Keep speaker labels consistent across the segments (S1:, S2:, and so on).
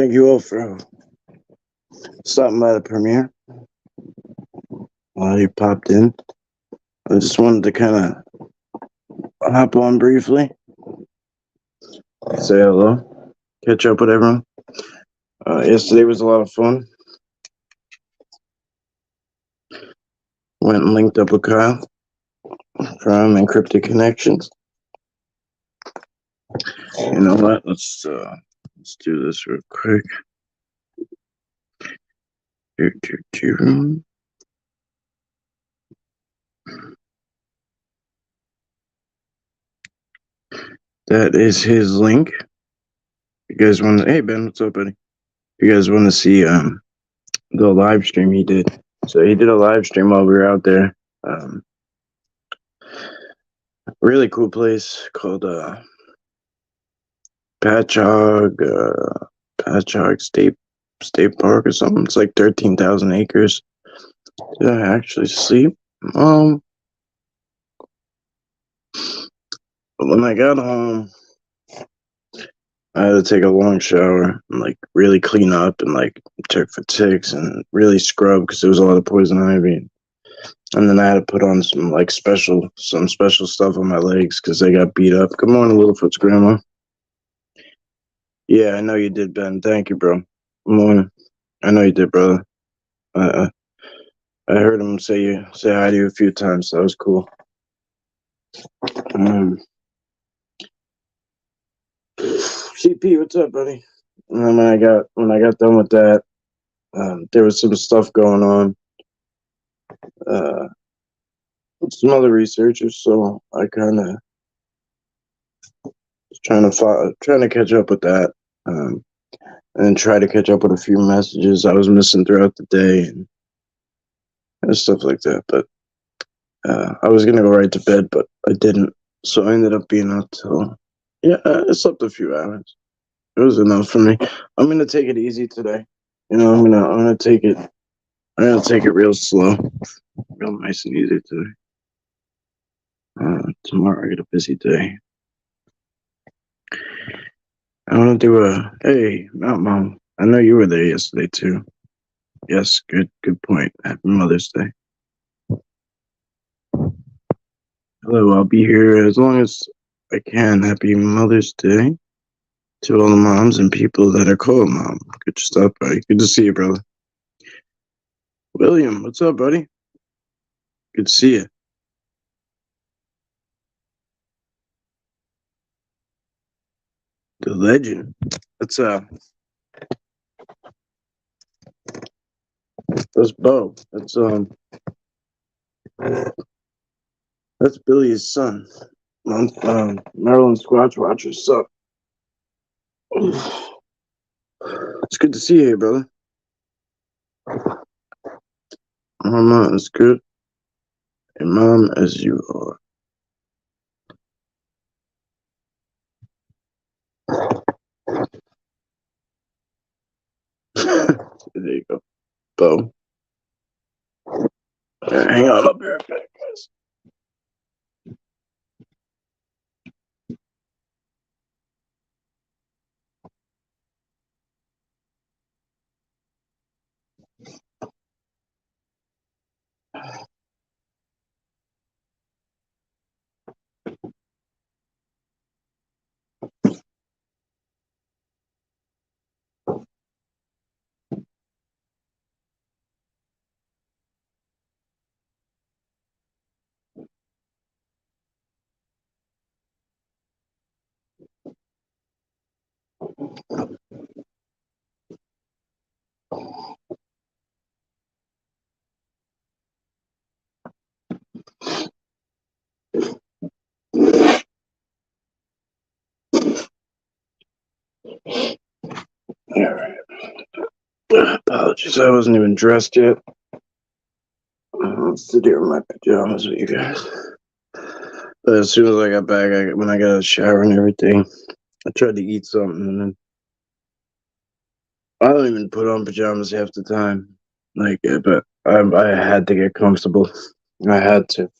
S1: Thank you all for stopping by the premiere while you popped in. I just wanted to kind of hop on briefly, say hello, catch up with everyone. Yesterday was a lot of fun. Went and linked up with Kyle from Encrypted Connections. You know what? Let's do this real quick. That is his link. You guys want to? Hey Ben, what's up, buddy? You guys want to see the live stream he did? So he did a live stream while we were out there. Really cool place called Patchogue State Park or something. It's like 13,000 acres. Did I actually sleep? But when I got home, I had to take a long shower and like really clean up and like check for ticks and really scrub because there was a lot of poison ivy. And then I had to put on some special stuff on my legs because they got beat up. Good morning, Littlefoot's grandma. Yeah, I know you did, Ben. Thank you, bro. Good morning. I know you did, brother. I heard him say hi to you a few times. So that was cool. CP, what's up, buddy? And then when I got done with that, there was some stuff going on. Some other researchers, so I kind of was trying to catch up with that, and try to catch up with a few messages I was missing throughout the day and stuff like that. But I was gonna go right to bed, but I didn't, so I ended up being up till I slept a few hours. It was enough for me. I'm gonna take it easy today. You know, I'm gonna take it. I'm gonna take it real slow, real nice and easy today. Tomorrow I got a busy day. I want to do hey, Mount Mom. I know you were there yesterday too. Yes, good point. Happy Mother's Day. Hello, I'll be here as long as I can. Happy Mother's Day to all the moms and people that are called mom. Good stuff, buddy. Good to see you, brother. William, what's up, buddy? Good to see you. The legend. That's Bo. That's Billy's son. Maryland Squatch Watcher's son. It's good to see you here, brother. Mama is good. And mom as you are. There you go. Bo. Hang on, I'll be right back, guys. All right. Apologies, I wasn't even dressed yet. I'll sit here in my pajamas with you guys. But as soon as I got back, when I got a shower and everything, I tried to eat something, and then I don't even put on pajamas half the time. But I had to get comfortable. I had to.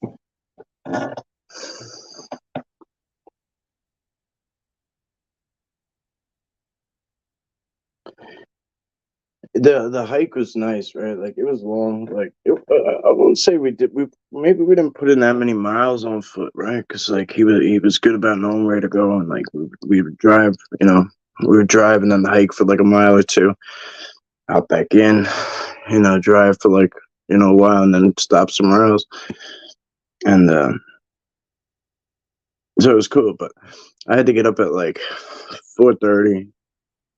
S1: The hike was nice, right? Like it was long. Like I won't say we didn't put in that many miles on foot, right? Because like he was good about knowing where to go, and like we would drive, we would drive and then hike for like a mile or two, out back in, drive for like a while and then stop somewhere else, and so it was cool. But I had to get up at like 4:30,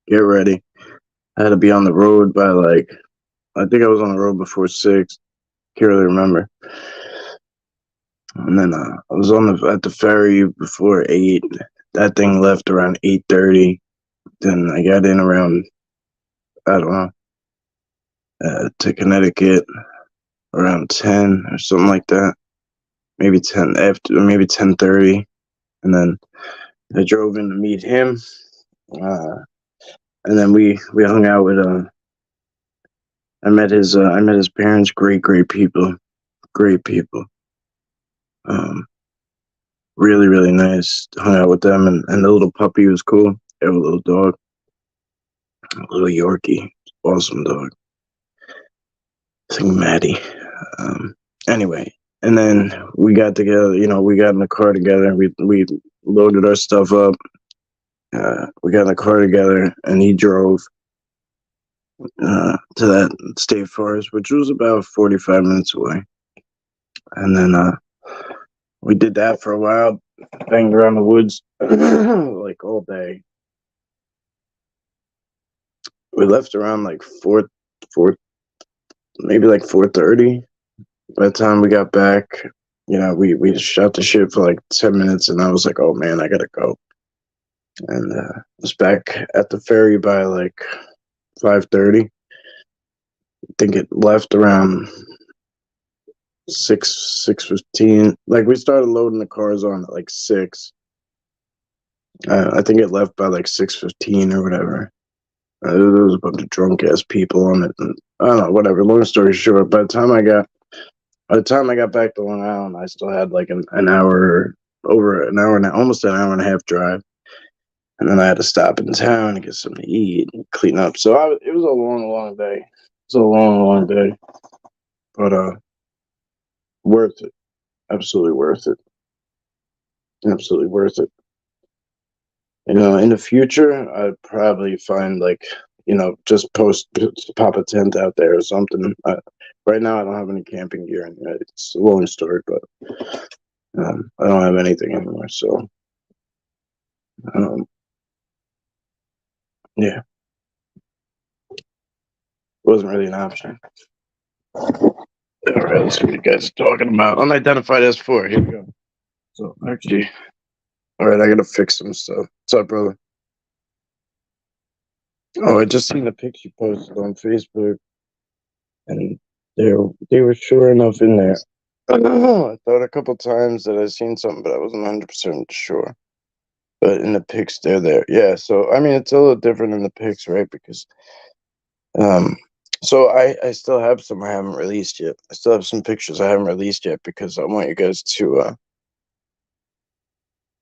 S1: get ready. I had to be on the road by like I think I was on the road before 6. Can't really remember. And then I was at the ferry before 8. That thing left around 8:30. Then I got in around, I don't know, to Connecticut around 10 or something like that. Maybe 10 after, maybe 10:30. And then I drove in to meet him. Uh, and then we hung out with I met his parents. Great people. Great people. Um, really really nice. Hung out with them, and the little puppy was cool. They have a little dog, a little Yorkie, awesome dog. I think Maddie. Um, anyway, and then we got together. We got in the car together. We loaded our stuff up. We got in the car together, and he drove to that state forest, which was about 45 minutes away. And then we did that for a while, banged around the woods like all day. We left around like four, maybe like 4:30. By the time we got back, we shot the shit for like 10 minutes, and I was like, "Oh man, I gotta go." And was back at the ferry by like 5:30. I think it left around 6:15. Like we started loading the cars on at like 6. I think it left by like 6:15 or whatever. There was a bunch of drunk ass people on it, and I don't know, whatever. Long story short, by the time I got back to Long Island, I still had like an hour, over an hour and almost an hour and a half drive, and then I had to stop in town and get something to eat and clean up. So it was a long day. It was a long day, but worth it. Absolutely worth it. Absolutely worth it. In the future, I'd probably find like, just pop a tent out there or something. Right now, I don't have any camping gear, and it's a long story, but I don't have anything anymore. So, um, yeah, wasn't really an option. All right, let's see what you guys are talking about. Unidentified S4. Here we go. So, actually, all right, I gotta fix some stuff. What's up, brother? Oh, I just seen the pics you posted on Facebook, and they were sure enough in there. I don't know. I thought a couple times that I seen something, but I wasn't 100% sure. But in the pics, they're there. Yeah. So I mean, it's a little different in the pics, right? Because um, so I still have some I haven't released yet. I still have some pictures I haven't released yet because I want you guys to.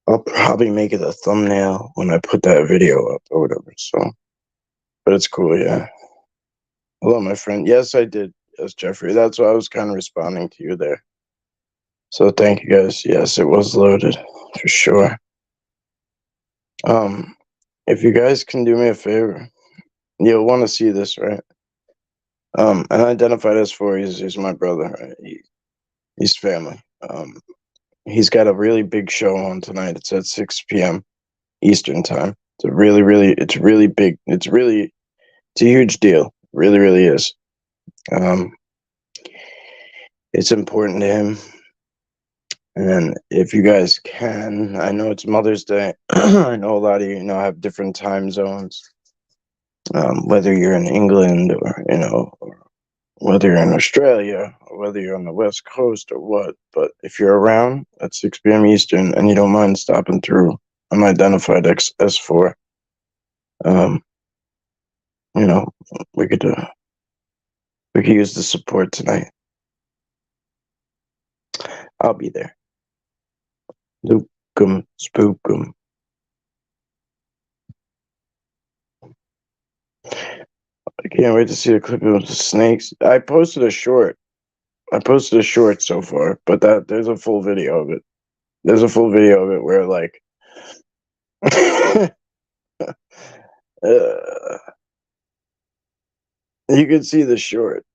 S1: I'll probably make it a thumbnail when I put that video up or whatever. So, but it's cool. Yeah. Hello, my friend. Yes, I did. Yes, Jeffrey. That's why I was kind of responding to you there. So thank you guys. Yes, it was loaded for sure. If you guys can do me a favor, you'll want to see this, right? And identified as for he's my brother, right? He's family. He's got a really big show on tonight. It's at 6 p.m. Eastern time. It's really big. It's a huge deal. Really, really is. Um, it's important to him. And if you guys can, I know it's Mother's Day. I know a lot of you, have different time zones. Whether you're in England or, or whether you're in Australia or whether you're on the West Coast or what. But if you're around at 6 p.m. Eastern and you don't mind stopping through Unidentified S4, um, you know, we could use the support tonight. I'll be there. Lookum spookum. I can't wait to see the clip of the snakes. I posted a short. So far, but there's a full video of it. There's a full video of it where like uh, you could see the short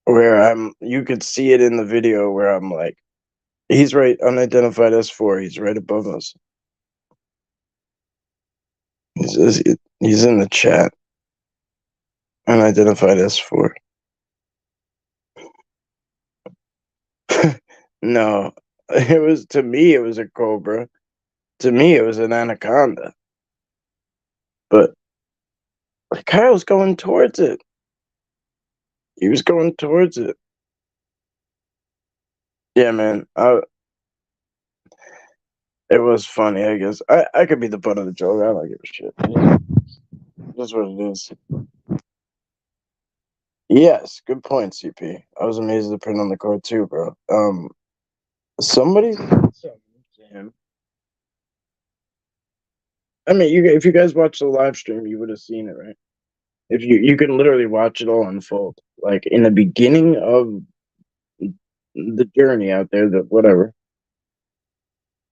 S1: where you could see it in the video where I'm like, he's right, unidentified S4, he's right above us. He's in the chat. Unidentified S4. No, to me, it was a cobra. To me, it was an anaconda. But Kyle's going towards it. He was going towards it. Yeah, man. It was funny, I guess. I could be the butt of the joke. I don't give a shit. That's what it is. Yes, good point, CP. I was amazed at the print on the card too, bro. Somebody said something to him. I mean, if you guys watched the live stream, you would have seen it, right? If you can literally watch it all unfold, like in the beginning of the journey out there, that whatever.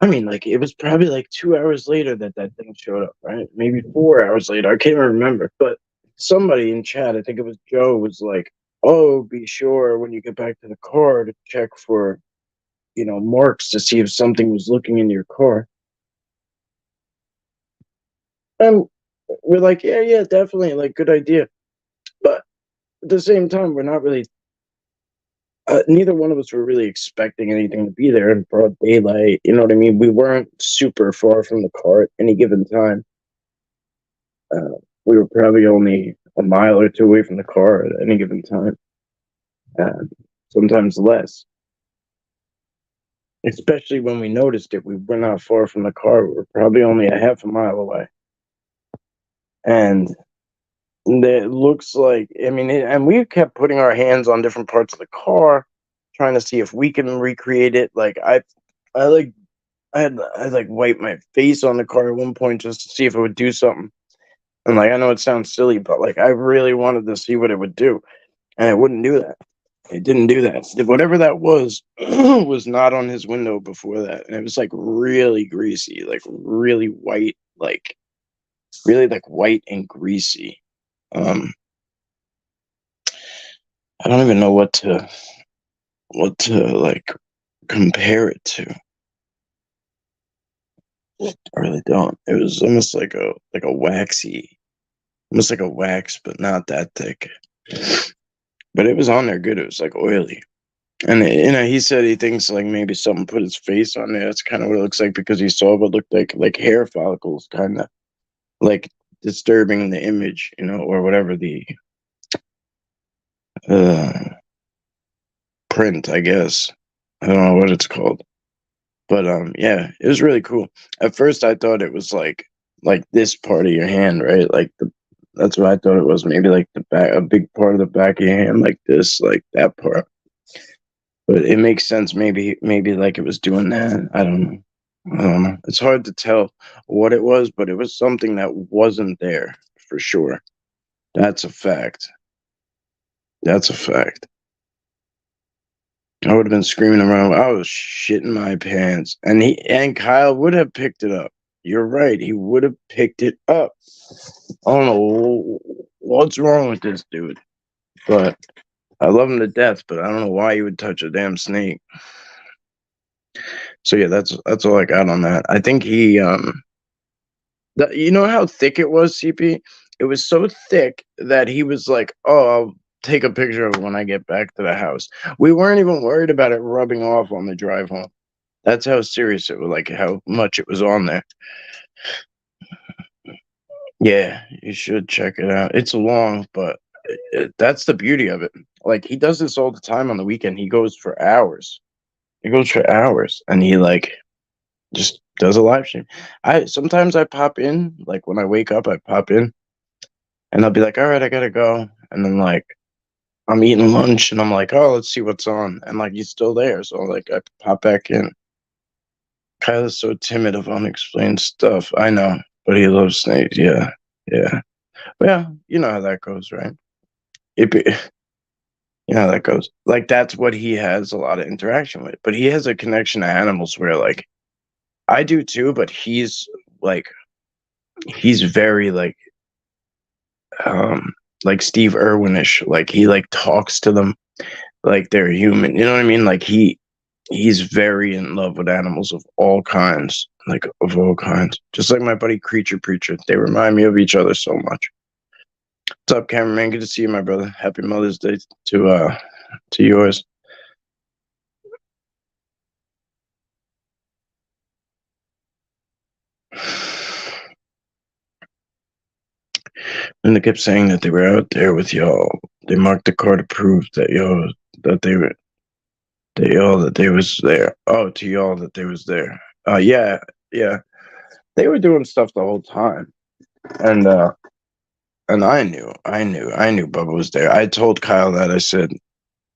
S1: I mean, like it was probably like 2 hours later that thing showed up, right? Maybe 4 hours later. I can't even remember. But somebody in chat, I think it was Joe, was like, "Oh, be sure when you get back to the car to check for, marks to see if something was looking in your car." And we're like, "Yeah, definitely, like good idea." But at the same time, we're not really. Neither one of us were really expecting anything to be there in broad daylight. You know what I mean? We weren't super far from the car at any given time. We were probably only a mile or two away from the car at any given time, sometimes less. Especially when we noticed it, we were not far from the car. We were probably only a half a mile away. And it looks like, I mean, and we kept putting our hands on different parts of the car, trying to see if we can recreate it. Like I had wiped my face on the car at one point just to see if it would do something. And like, I know it sounds silly, but like, I really wanted to see what it would do, and it wouldn't do that. It didn't do that. Whatever that was was not on his window before that, and it was like really greasy, like really white, like really like white and greasy. I don't even know what to like compare it to. I really don't. It was almost like a waxy, almost like a wax, but not that thick. But it was on there good. It was like oily. And he said he thinks like maybe someone put his face on there. That's kind of what it looks like, because he saw what looked like hair follicles, kind of like disturbing the image, or whatever the print, I guess. I don't know what it's called, but yeah, it was really cool. At first, I thought it was like this part of your hand, right? Like that's what I thought it was. Maybe like the back, a big part of the back of your hand, like this, like that part. But it makes sense. Maybe like it was doing that. I don't know. It's hard to tell what it was, but it was something that wasn't there for sure. That's a fact. That's a fact. I would have been screaming around. I was shitting my pants, and Kyle would have picked it up. You're right. He would have picked it up. I don't know what's wrong with this dude, but I love him to death. But I don't know why he would touch a damn snake. So yeah, that's all I got on that. I think he you know how thick it was, CP? It was so thick that he was like, "Oh, I'll take a picture of it when I get back to the house." We weren't even worried about it rubbing off on the drive home. That's how serious it was, like how much it was on there. Yeah, you should check it out. It's long, but that's the beauty of it. Like he does this all the time on the weekend. He goes for hours. And he like just does a live stream. Sometimes I pop in, like when I wake up, I pop in, and I'll be like, "All right, I gotta go," and then like I'm eating lunch, and I'm like, "Oh, let's see what's on," and like he's still there, so like I pop back in. Kyle is so timid of unexplained stuff. I know, but he loves snakes. Yeah, yeah. Well, you know how that goes, right? you know how that goes. Like that's what he has a lot of interaction with. But he has a connection to animals where like I do too, but like he's very like Steve Irwinish. Like he like talks to them like they're human. You know what I mean? Like he's very in love with animals of all kinds. Like of all kinds. Just like my buddy Creature Preacher. They remind me of each other so much. What's up, cameraman? Good to see you, my brother. Happy Mother's Day to yours. And they kept saying that they were out there with y'all. They marked the car to prove that y'all that they were that they was there. Oh, to y'all that they was there. Yeah, yeah. They were doing stuff the whole time. And I knew Bubba was there. I told Kyle that.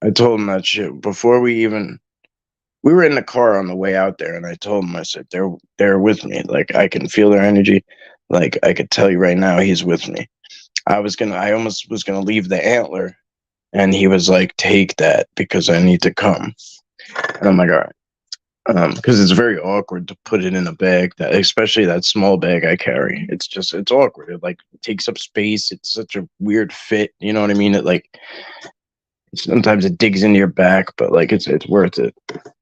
S1: I told him that shit before we were in the car on the way out there, and I told him, I said, they're with me. Like I can feel their energy. Like I could tell you right now, he's with me. I almost was gonna leave the antler, and he was like, take that because I need to come. And I'm like, all right. Because it's very awkward to put it in a bag, that especially that small bag I carry. It's awkward. It like takes up space. It's such a weird fit. You know what I mean? It like sometimes it digs into your back, but like it's worth it.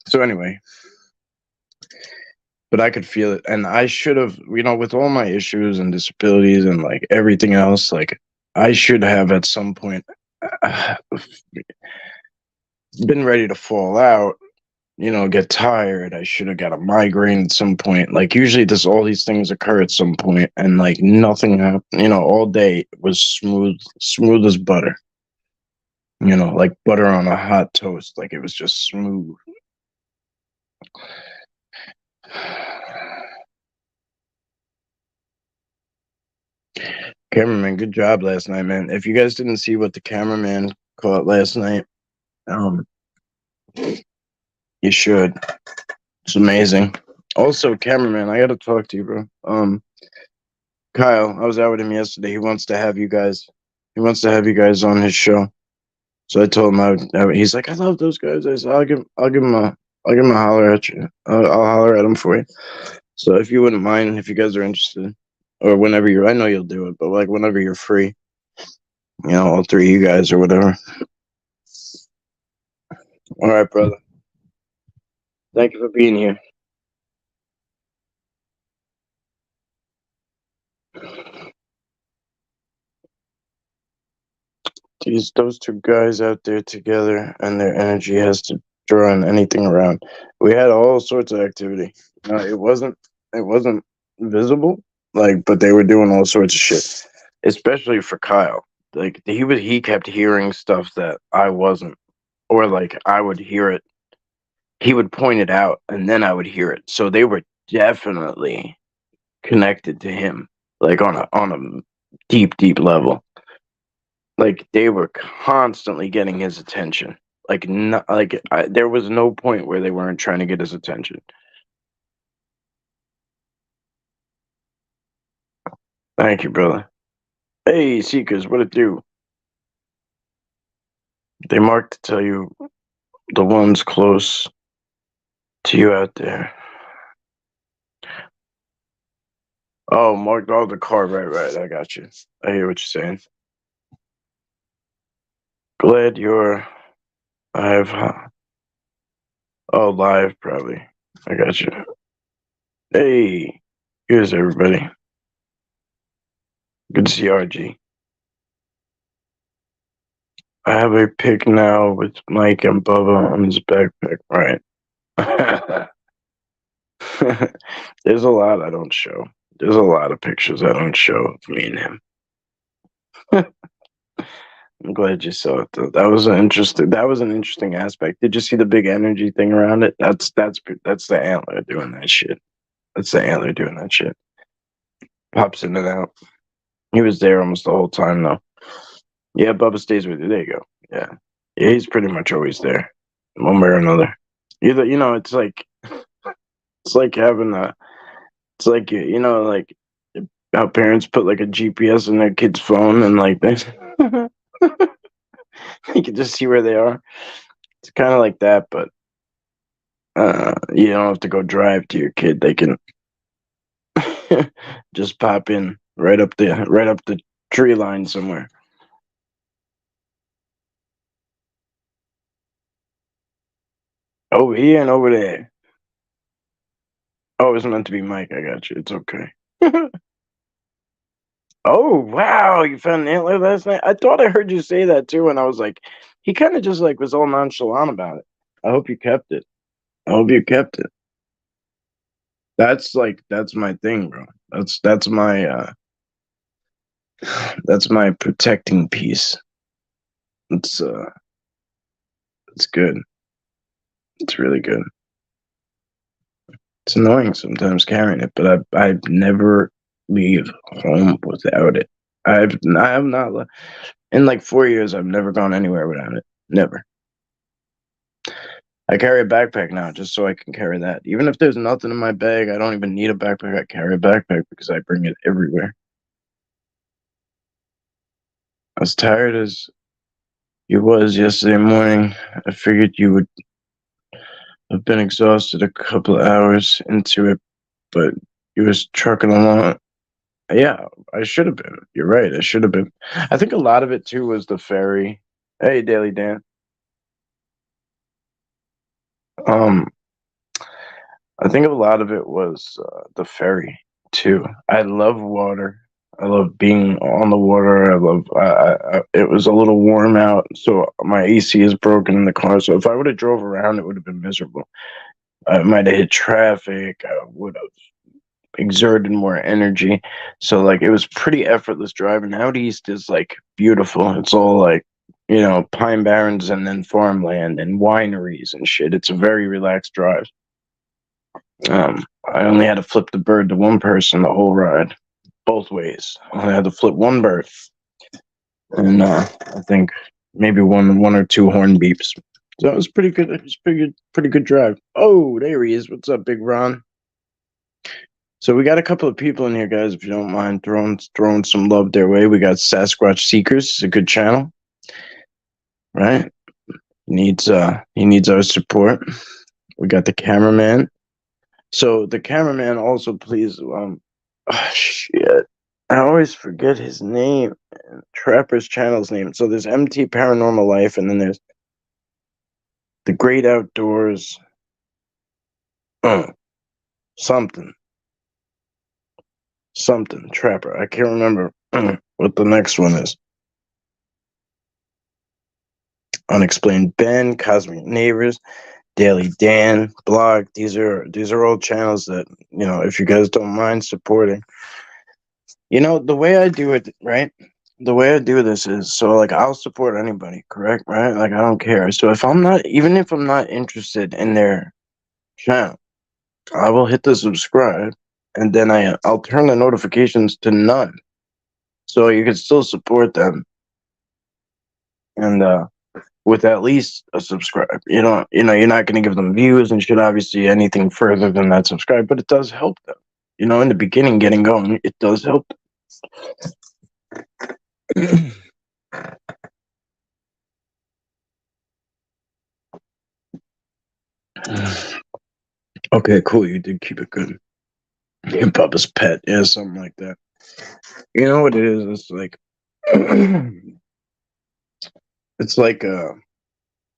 S1: So anyway, but I could feel it, and I should have, with all my issues and disabilities and like everything else, like I should have at some point been ready to fall out. Get tired. I should have got a migraine at some point. Like usually all these things occur at some point, and like nothing happened. All day was smooth as butter. Like butter on a hot toast. Like it was just smooth. Cameraman, good job last night, man. If you guys didn't see what the cameraman caught last night, you should. It's amazing. Also, cameraman, I gotta talk to you, bro. Kyle, I was out with him yesterday. He wants to have you guys on his show. So I told him he's like, I love those guys. I said, I'll give him a holler at you. I'll holler at him for you. So if you wouldn't mind, if you guys are interested, or whenever I know you'll do it, but like whenever you're free, all three of you guys or whatever. All right, brother. Thank you for being here. Those two guys out there together, and their energy has to draw in anything around. We had all sorts of activity. It wasn't visible, like, but they were doing all sorts of shit. Especially for Kyle, like he kept hearing stuff that I wasn't, or like I would hear it. He would point it out, and then I would hear it. So they were definitely connected to him, like on a deep level. Like they were constantly getting his attention. Like there was no point where they weren't trying to get his attention. Thank you, brother. Hey, Seekers, what it do? They marked to tell you the ones close to you out there. Oh, marked all the car. Right. I got you. I hear what you're saying. Glad you're live probably. I got you. Hey, here's everybody. Good to see RG. I have a pic now with Mike and Bubba on his backpack. Right. There's a lot I don't show. There's a lot of pictures I don't show of me and him. I'm glad you saw it though. That was an interesting aspect. Did you see the big energy thing around it? That's the antler doing that shit. That's the antler doing that shit. Pops in and out. He was there almost the whole time though. Yeah, Bubba stays with you. There you go. Yeah, he's pretty much always there, one way or another. Either it's like having it's like like how parents put like a GPS in their kid's phone and like this. You can just see where they are. It's kind of like that, but you don't have to go drive to your kid. They can just pop in right up the tree line somewhere. Over here and over there. Oh, it was meant to be Mike. I got you. It's okay. Oh wow, you found an antler last night? I thought I heard you say that too, and I was like, he kind of just like was all nonchalant about it. I hope you kept it. I hope you kept it. That's my thing, bro. That's my protecting piece. It's it's good. It's really good. It's annoying sometimes carrying it, but I never leave home without it. I have not in like 4 years. I've never gone anywhere without it. Never. I carry a backpack now just so I can carry that. Even if there's nothing in my bag, I don't even need a backpack. I carry a backpack because I bring it everywhere. As tired as you was yesterday morning, I figured you would have been exhausted a couple of hours into it, but you was trucking along. Yeah, I should have been. You're right. I should have been. I think a lot of it too was the ferry. Hey, Daily Dan. Um, I think a lot of it was the ferry too. I love water. I love being on the water. I love. It was a little warm out, so my AC is broken in the car. So if I would have drove around, it would have been miserable. I might have hit traffic. I would have exerted more energy. So like it was pretty effortless driving. Out east is like beautiful. It's all like pine barrens and then farmland and wineries and shit. It's a very relaxed drive. I only had to flip the bird to one person the whole ride, both ways. I only had to flip one bird, and I think maybe one or two horn beeps. So it was pretty good. It was pretty good drive. Oh, there he is. What's up, Big Ron? So we got a couple of people in here, guys. If you don't mind throwing some love their way, we got Sasquatch Seekers. It's a good channel, right? He needs our support. We got the cameraman. So the cameraman also please shit. I always forget his name. Trapper's channel's name. So there's MT Paranormal Life, and then there's The Great Outdoors. Something. Something. Trapper. I can't remember what the next one is. Unexplained Ben, Cosmic Neighbors, Daily Dan, Blog. These are all channels that, if you guys don't mind supporting. The way I do it, right? The way I do this is so like I'll support anybody, correct? Right? Like I don't care. So if I'm not interested in their channel, I will hit the subscribe and then I'll turn the notifications to none. So you can still support them. And with at least a subscribe. You're not going to give them views and shit, obviously, anything further than that subscribe, but it does help them. In the beginning, getting going, it does help them. Okay, cool. You did keep it good. And Papa's pet, yeah, something like that. You know what it is? It's like, it's like, I'm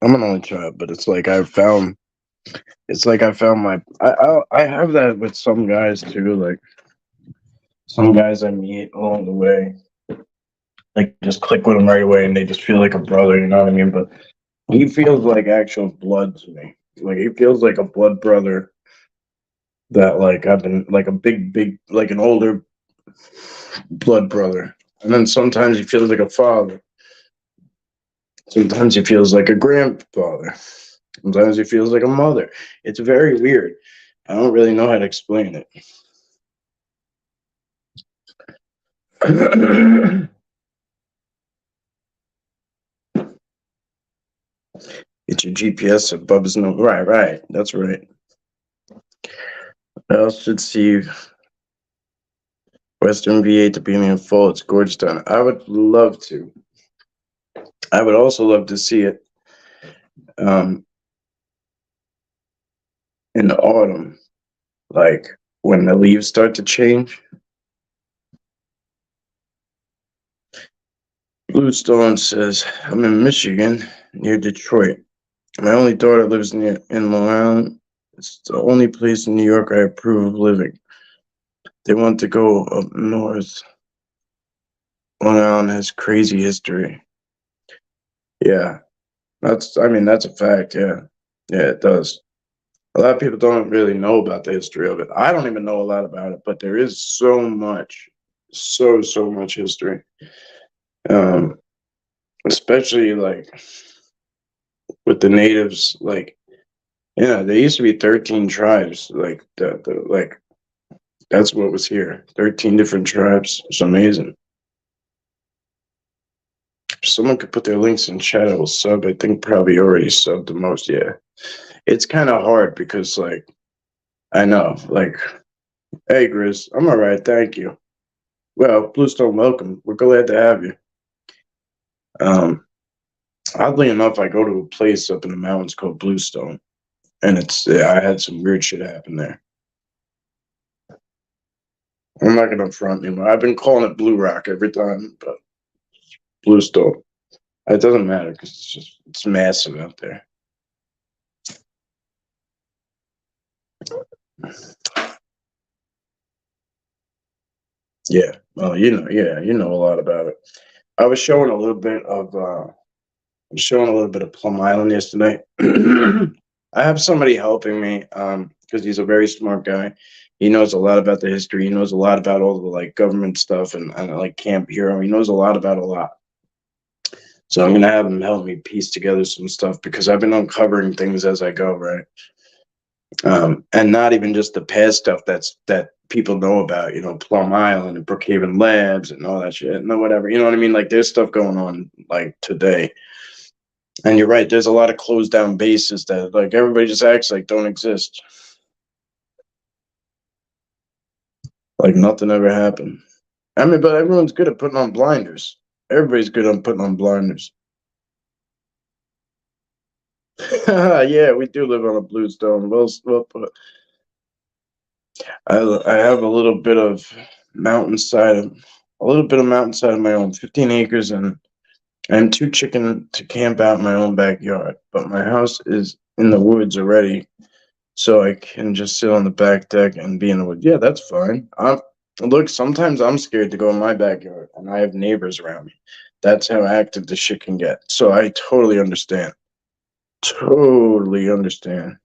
S1: an only child, but it's like I found my. I have that with some guys too. Like some guys I meet along the way, like just click with them right away, and they just feel like a brother. You know what I mean? But he feels like actual blood to me. Like he feels like a blood brother that like I've been like a big like an older blood brother. And then sometimes he feels like a father. Sometimes he feels like a grandfather. Sometimes he feels like a mother. It's very weird. I don't really know how to explain it. It's your GPS at Bubba's no. Right. That's right. I also should see Western VA to be me in full. It's gorgeous town. I would love to. I would also love to see it um, in the autumn, like when the leaves start to change. Bluestone says, I'm in Michigan, near Detroit. My only daughter lives near in Long Island. It's the only place in New York I approve of living. They want to go up north. Long Island has crazy history. Yeah, that's a fact. Yeah, yeah, it does. A lot of people don't really know about the history of it. I don't even know a lot about it, but there is so much, so much history. Um, Especially like with the natives, like yeah, there used to be 13 tribes. Like like that's what was here. 13 different tribes. It's amazing. If someone could put their links in chat, I will sub. I think probably already subbed the most. Yeah, it's kind of hard because like I know, like, hey Grizz, I'm all right, thank you. Well, Bluestone, welcome. We're glad to have you. Um, Oddly enough, I go to a place up in the mountains called Bluestone, and I had some weird shit happen there. I'm not gonna front anymore. I've been calling it Blue Rock every time, but Bluestone. It doesn't matter because it's massive out there. Yeah, well, yeah, you know a lot about it. I was showing a little bit of Plum Island yesterday. I have somebody helping me because he's a very smart guy. He knows a lot about the history. He knows a lot about all the like government stuff and like Camp Hero. He knows a lot about a lot. So I'm gonna have him help me piece together some stuff because I've been uncovering things as I go, right? And not even just the past stuff that people know about, Plum Island and Brookhaven Labs and all that shit, and whatever. You know what I mean? Like there's stuff going on like today. And you're right, there's a lot of closed down bases that like everybody just acts like don't exist. Like nothing ever happened. I mean, but everyone's good at putting on blinders. Everybody's good on putting on blinders. Yeah, we do live on a bluestone. Well put. I have a little bit of mountainside of my own, 15 acres, and I'm too chicken to camp out in my own backyard. But my house is in the woods already, so I can just sit on the back deck and be in the woods. Yeah, that's fine. Look, sometimes I'm scared to go in my backyard, and I have neighbors around me. That's how active the shit can get. So I totally understand. Totally understand.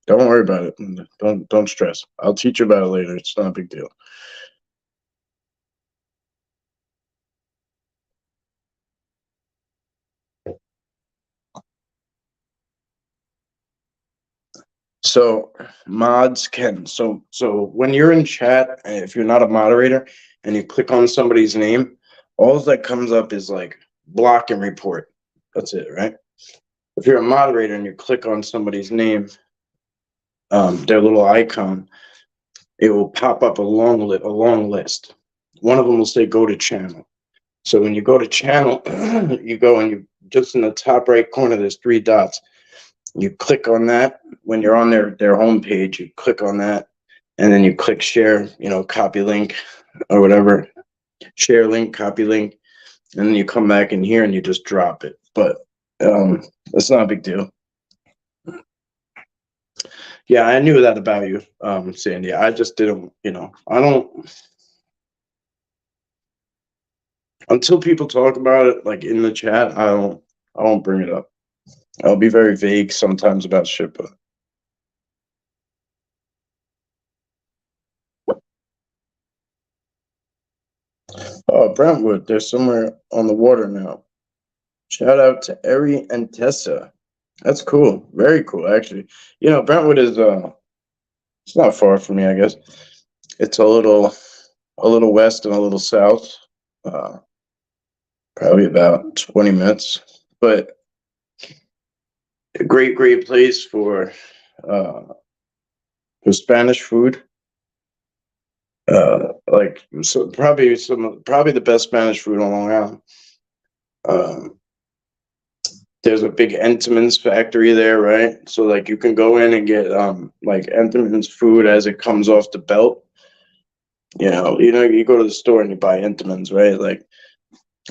S1: Don't worry about it. Don't stress. I'll teach you about it later. It's not a big deal. So mods can so when you're in chat, if you're not a moderator and you click on somebody's name, all that comes up is like block and report. That's it, right? If you're a moderator and you click on somebody's name, their little icon, it will pop up a long list. One of them will say go to channel. So when you go to channel, you go and you just in the top right corner, there's three dots. You click on that when you're on their homepage. You click on that, and then you click share. Copy link or whatever. Share link, copy link, and then you come back in here and you just drop it. But that's not a big deal. Yeah, I knew that about you, Sandy. I just didn't. I don't until people talk about it like in the chat. I don't bring it up. I'll be very vague sometimes about shit, but oh, Brentwood, they're somewhere on the water now. Shout out to Eri and Tessa. That's cool. Very cool, actually. Brentwood is it's not far from me, I guess. It's a little west and a little south. Uh, Probably about 20 minutes. But a great place uh for Spanish food. Like so probably the best Spanish food on Long Island. Um there's a big Entenmann's factory there, right? So like you can go in and get like Entenmann's food as it comes off the belt. You go to the store and you buy Entenmann's, right? Like,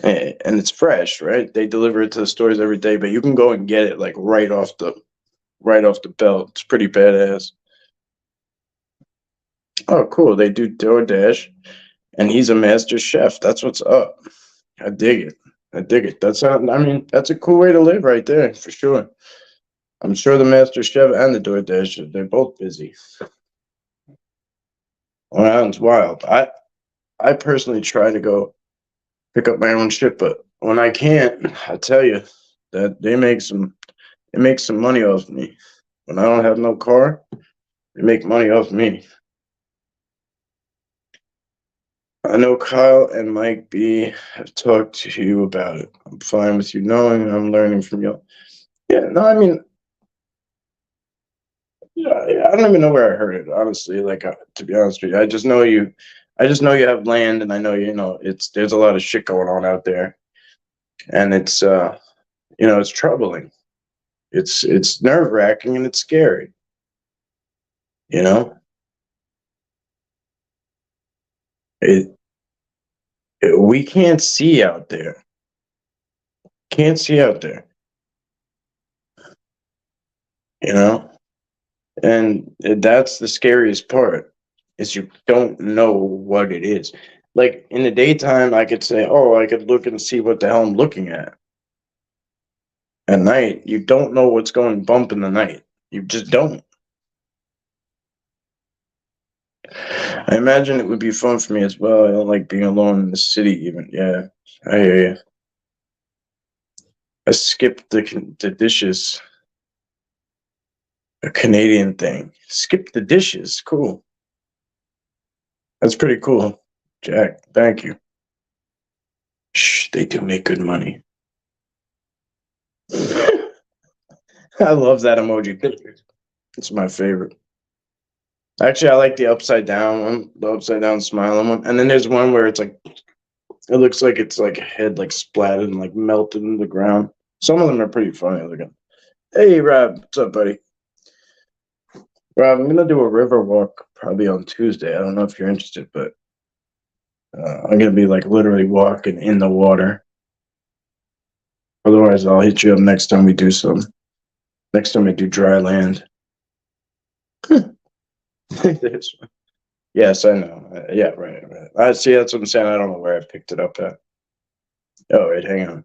S1: and it's fresh, right? They deliver it to the stores every day, but you can go and get it like right off the belt. It's pretty badass. Oh, cool. They do DoorDash, and he's a master chef. That's what's up. I dig it. I dig it. That's a cool way to live right there, for sure. I'm sure the master chef and the DoorDash, they're both busy. Well, it's wild. I personally try to go pick up my own shit, but when I can't, I tell you that they make some money off me. When I don't have no car, they make money off me. I know Kyle and Mike B have talked to you about it. I'm fine with you knowing. I'm learning from you. Yeah, no, I mean, yeah, I don't even know where I heard it, honestly. Like, to be honest with you, I just know you. I just know you have land, and I know there's a lot of shit going on out there, and it's troubling. It's nerve wracking and it's scary. You know, it, we can't see out there. Can't see out there. You know, and that's the scariest part is you don't know what it is. Like in the daytime, I could say, "Oh, I could look and see what the hell I'm looking at." At night, you don't know what's going bump in the night. You just don't. I imagine it would be fun for me as well. I don't like being alone in the city, even. Yeah, I hear you. I skipped the dishes. A Canadian thing. Skip the dishes. Cool. That's pretty cool, Jack. Thank you. Shh, they do make good money. I love that emoji. It's my favorite. Actually, I like the upside down one, the upside down smiling one. And then there's one where it's like it looks like it's like a head like splattered and like melted in the ground. Some of them are pretty funny looking. Hey Rob, what's up, buddy? Rob, I'm gonna do a river walk probably on Tuesday. I don't know if you're interested, but I'm gonna be like literally walking in the water. Otherwise, I'll hit you up next time we do some. Next time we do dry land. Yes, I know. Yeah, right. I see. That's what I'm saying. I don't know where I picked it up at. Oh, wait, hang on.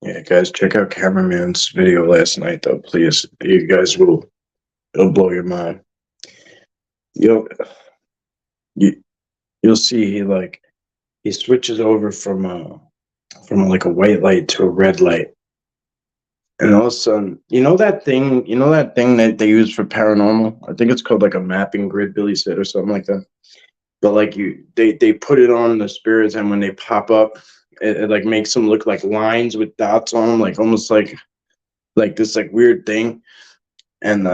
S1: Yeah, guys, check out Cameraman's video last night, though. Please, you guys it'll blow your mind. You'll you'll see he switches over from like a white light to a red light, and all of a sudden, you know that thing that they use for paranormal. I think it's called like a mapping grid, Billy said, or something like that. But like they put it on the spirits, and when they pop up, it like makes them look like lines with dots on them, like almost like this like weird thing. And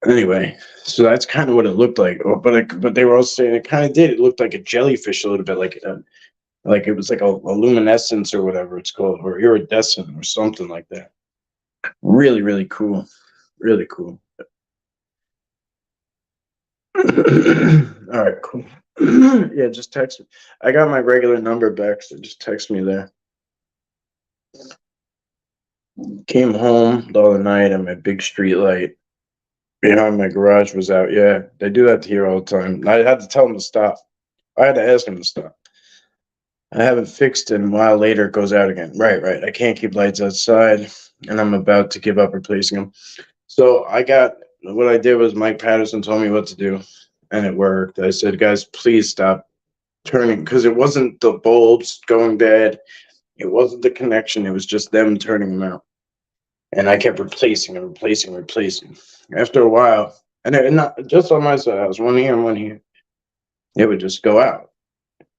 S1: anyway, so that's kind of what it looked like. But they were also saying it kind of did. It looked like a jellyfish a little bit, like it was like a luminescence or whatever it's called, or iridescent or something like that. Really, really cool. Really cool. All right, cool. Yeah, just text me. I got my regular number back, so just text me there. Came home the other night and my big street light behind my garage was out. Yeah, they do that here all the time. I had to tell them to stop. I had to ask them to stop. I have it fixed, and a while later it goes out again. Right. I can't keep lights outside, and I'm about to give up replacing them. So what I did was Mike Patterson told me what to do, and it worked. I said, guys, please stop turning, because it wasn't the bulbs going bad. It wasn't the connection. It was just them turning them out. And I kept replacing and replacing. After a while, and not just on my side, I was one here and one here. It would just go out.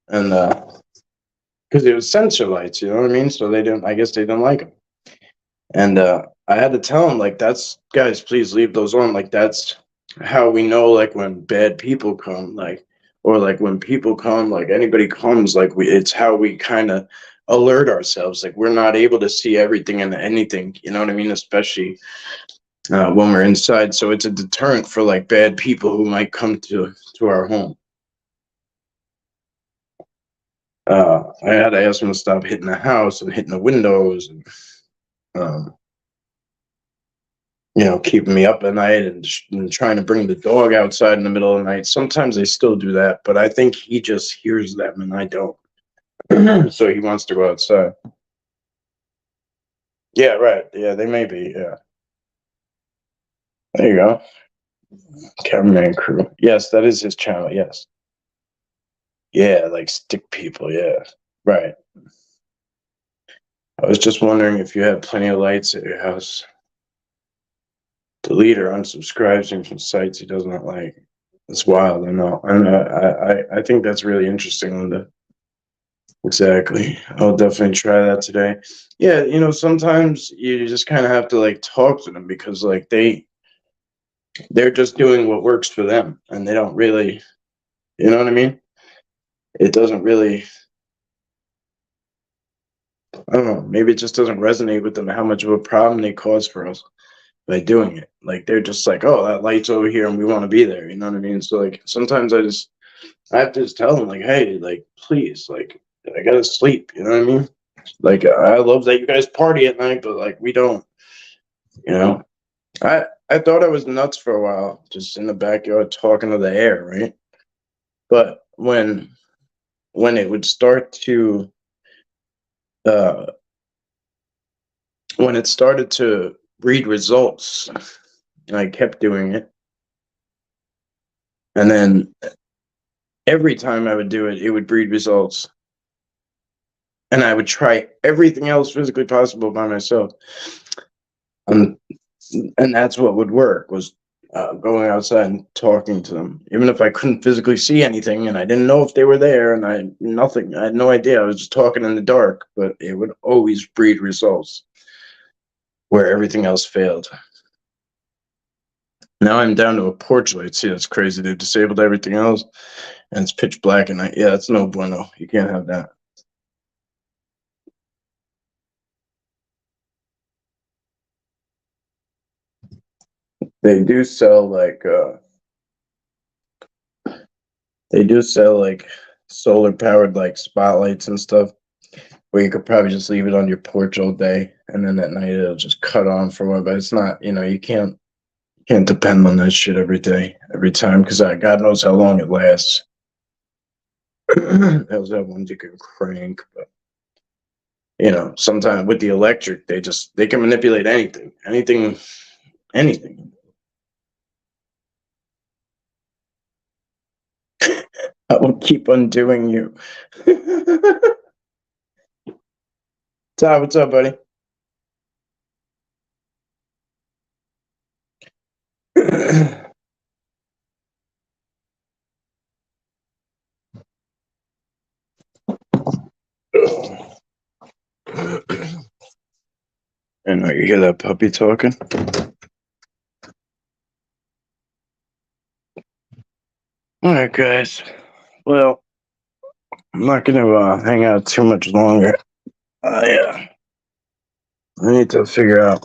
S1: And because it was sensor lights, you know what I mean? So they didn't. I guess they didn't like them, and I had to tell them like, "That's guys, please leave those on." Like that's how we know like when bad people come, like or like when people come, like anybody comes, like we. It's how we kind of alert ourselves. Like we're not able to see everything and anything, you know what I mean? Especially when we're inside. So it's a deterrent for like bad people who might come to our home. I had to ask them to stop hitting the house and hitting the windows, and um, keeping me up at night and trying to bring the dog outside in the middle of the night. Sometimes they still do that, but I think he just hears them and I don't. So he wants to go outside. Yeah, right. Yeah, they may be. Yeah. There you go. Cameraman crew. Yes, that is his channel. Yes. Yeah, like stick people. Yeah. Right. I was just wondering if you have plenty of lights at your house. Delete or unsubscribes him from sites he does not like. It's wild. I know. I think that's really interesting, Linda. Exactly. I'll definitely try that today. Yeah, sometimes you just kind of have to like talk to them because like they're just doing what works for them and they don't really, you know what I mean? It doesn't really, I don't know, maybe it just doesn't resonate with them how much of a problem they cause for us by doing it. Like they're just like, "Oh, that light's over here and we want to be there." You know what I mean? So like sometimes I have to just tell them like, "Hey, like please, like I gotta sleep." You know what I mean? Like I love that you guys party at night, but like we don't. You know, I thought I was nuts for a while, just in the backyard talking to the air, right? But when it would start to uh when it started to read results, I kept doing it, and then every time I would do it, it would breed results, and I would try everything else physically possible by myself. Um, and that's what would work was going outside and talking to them, even if I couldn't physically see anything and I didn't know if they were there, and I had no idea. I was just talking in the dark, but it would always breed results where everything else failed. Now I'm down to a porch light. See, that's crazy. They disabled everything else, and it's pitch black at night. Yeah, that's no bueno. You can't have that. They do sell like solar powered like spotlights and stuff where you could probably just leave it on your porch all day and then at night it'll just cut on for a while. But it's not, you can't depend on that shit every day, every time, because God knows how long it lasts. Those are ones you can crank, but sometimes with the electric, they can manipulate anything. I will keep undoing you. Todd, what's up, buddy? And you hear that puppy talking? All right, guys. Well, I'm not going to hang out too much longer. I need to figure out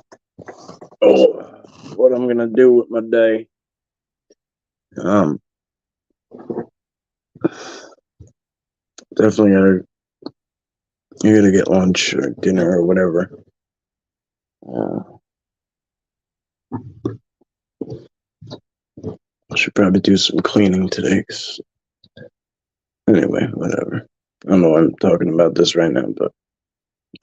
S1: what I'm going to do with my day. Definitely gotta get lunch or dinner or whatever. I should probably do some cleaning today. Anyway, whatever. I don't know why I'm talking about this right now, but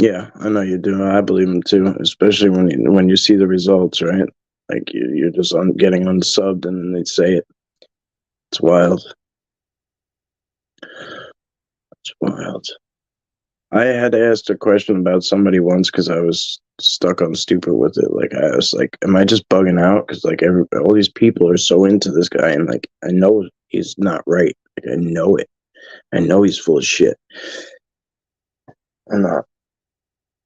S1: yeah, I know you do. I believe them too, especially when you see the results, right? Like you're just getting unsubbed and then they say it. It's wild. It's wild. I had asked a question about somebody once because I was stuck on stupid with it. Like I was like, "Am I just bugging out?" Because like all these people are so into this guy, and like I know he's not right. Like I know it. I know he's full of shit. And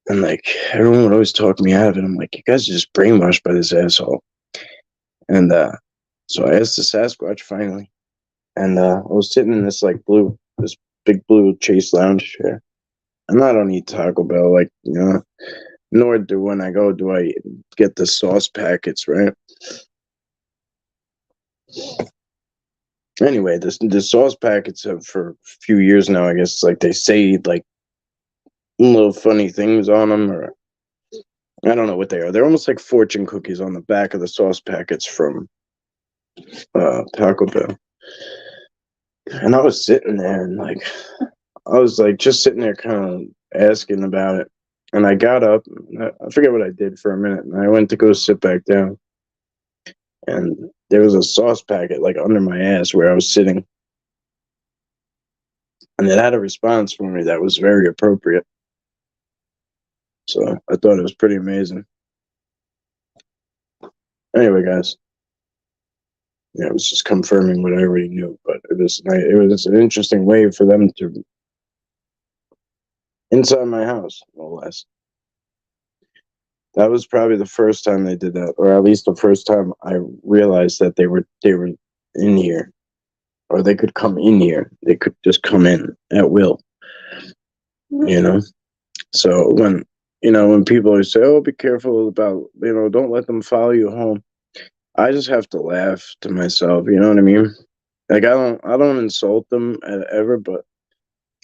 S1: and like everyone would always talk me out of it. I'm like, you guys are just brainwashed by this asshole. And so I asked the Sasquatch finally, and I was sitting in this big blue Chase lounge chair. And I don't eat Taco Bell, like, nor do when I go do I get the sauce packets, right? Anyway, the sauce packets have for a few years now. I guess like they say like little funny things on them, or I don't know what they are. They're almost like fortune cookies on the back of the sauce packets from Taco Bell. And I was sitting there and like I was like just sitting there kind of asking about it. And I got up, I forget what I did for a minute, and I went to go sit back down. And there was a sauce packet like under my ass where I was sitting. And it had a response for me that was very appropriate. So I thought it was pretty amazing. Anyway, guys, yeah, it was just confirming what I already knew, but it was an interesting way for them to inside my house, no less. That was probably the first time they did that, or at least the first time I realized that they were in here, or they could come in here. They could just come in at will, you know. So when people always say, "Oh, be careful about don't let them follow you home," I just have to laugh to myself. You know what I mean? Like I don't insult them ever, but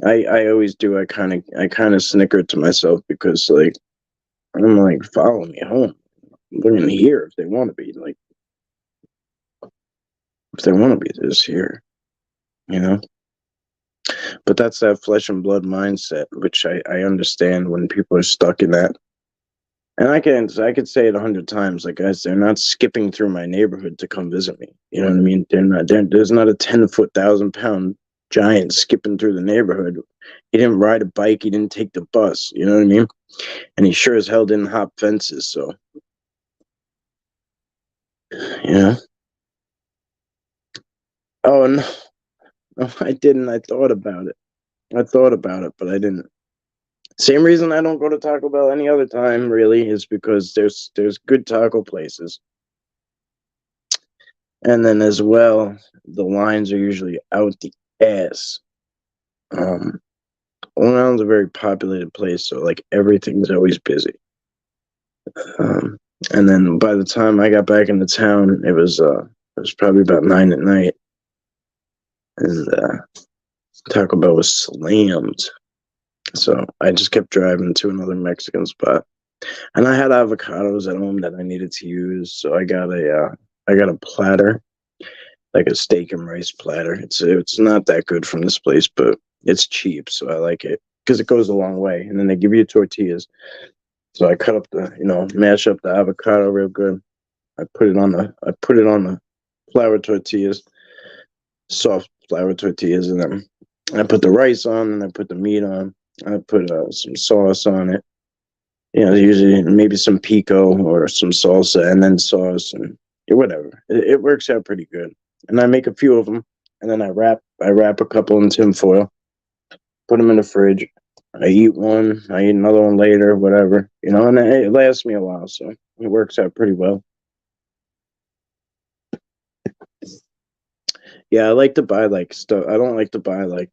S1: I always do. I kind of snicker to myself because like I'm like, follow me home. They're in here if they want to be. Like if they want to be, they're just here. You know. But that's that flesh and blood mindset, which I understand when people are stuck in that. And I could say it 100 times, like guys, they're not skipping through my neighborhood to come visit me. You know what I mean? There's not a 10-foot, 1,000-pound giant skipping through the neighborhood. He didn't ride a bike. He didn't take the bus. You know what I mean? And he sure as hell didn't hop fences. So, yeah. Oh no, no, I didn't. I thought about it. But I didn't. Same reason I don't go to Taco Bell any other time, really, is because there's good taco places. And then as well, the lines are usually out the ass. Long Island's a very populated place, so like everything's always busy. And then by the time I got back into town, it was probably about 9 at night, and Taco Bell was slammed. So I just kept driving to another Mexican spot, and I had avocados at home that I needed to use, so I got a platter, like a steak and rice platter. It's not that good from this place, but it's cheap, so I like it because it goes a long way. And then they give you tortillas. So I cut up mash up the avocado real good. I put it on the flour tortillas, soft flour tortillas, and then I put the rice on, and I put the meat on. I put some sauce on it. Usually maybe some pico or some salsa, and then sauce and whatever. It works out pretty good. And I make a few of them, and then I wrap a couple in tin foil, put them in the fridge. I eat one, I eat another one later, whatever, and it lasts me a while, so it works out pretty well. Yeah, I like to buy like stuff. I don't like to buy like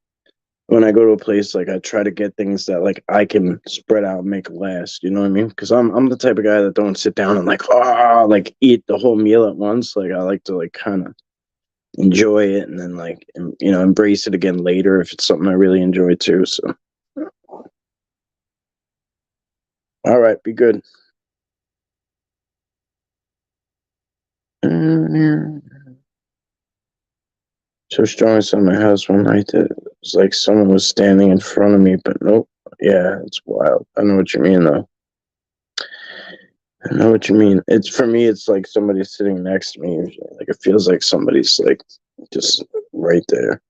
S1: when I go to a place, like I try to get things that like I can spread out and make last. You know what I mean? Because I'm the type of guy that don't sit down and like eat the whole meal at once. Like I like to like kind of enjoy it and then like embrace it again later if it's something I really enjoy too. So all right, be good. So strong inside my house one night that it was like someone was standing in front of me, but nope. Yeah, it's wild. I know what you mean though. I know what you mean. It's for me. It's like somebody's sitting next to me. Usually. Like it feels like somebody's like just right there.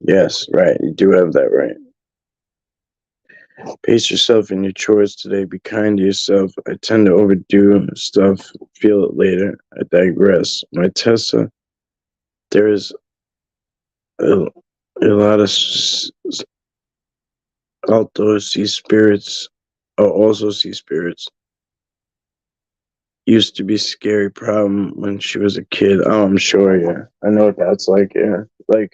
S1: Yes, right. You do have that right. Pace yourself in your chores today. Be kind to yourself. I tend to overdo stuff. Feel it later. I digress. My Tessa, there is a lot of outdoor sea spirits, or also sea spirits, used to be a scary problem when she was a kid. Oh, I'm sure, yeah. I know what that's like, yeah. Like,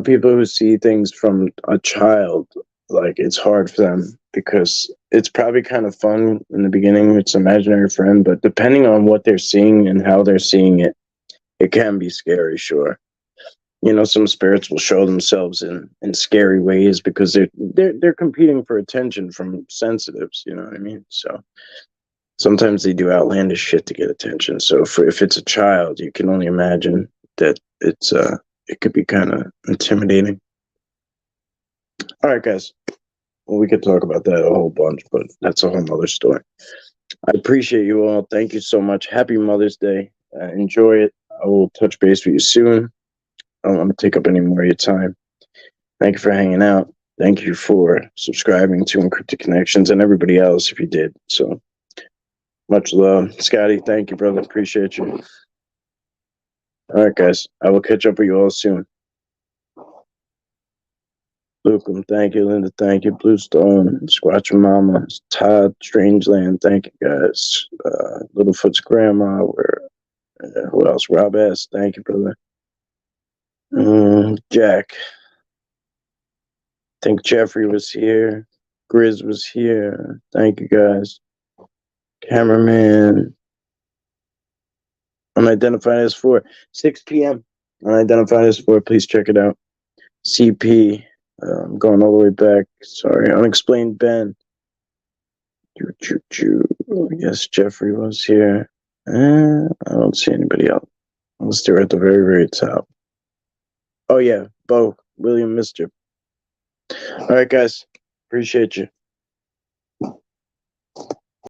S1: people who see things from a child, like, it's hard for them because it's probably kind of fun in the beginning. It's an imaginary friend, but depending on what they're seeing and how they're seeing it, it can be scary, sure. Some spirits will show themselves in scary ways because they're competing for attention from sensitives. You know what I mean? So sometimes they do outlandish shit to get attention. So if it's a child, you can only imagine that it could be kind of intimidating. All right, guys. Well, we could talk about that a whole bunch, but that's a whole nother story. I appreciate you all. Thank you so much. Happy Mother's Day. Enjoy it. I will touch base with you soon. I don't want to take up any more of your time. Thank you for hanging out. Thank you for subscribing to Encrypted Connections and everybody else if you did. So much love. Scotty, thank you, brother. Appreciate you. All right, guys. I will catch up with you all soon. Lukum, thank you. Linda, thank you. Bluestone, Squatch Mama, Todd, Strangeland, thank you, guys. Littlefoot's grandma, who else? Rob S, thank you, brother. Jack, I think Jeffrey was here. Grizz was here. Thank you, guys. Cameraman. Unidentified as 4. 6 p.m. Unidentified as 4. Please check it out. CP. I'm going all the way back. Sorry. Unexplained Ben. Yes, Jeffrey was here. I don't see anybody else. Unless they're at the very, very top. Oh, yeah. Bo. William Mister. All right, guys. Appreciate you.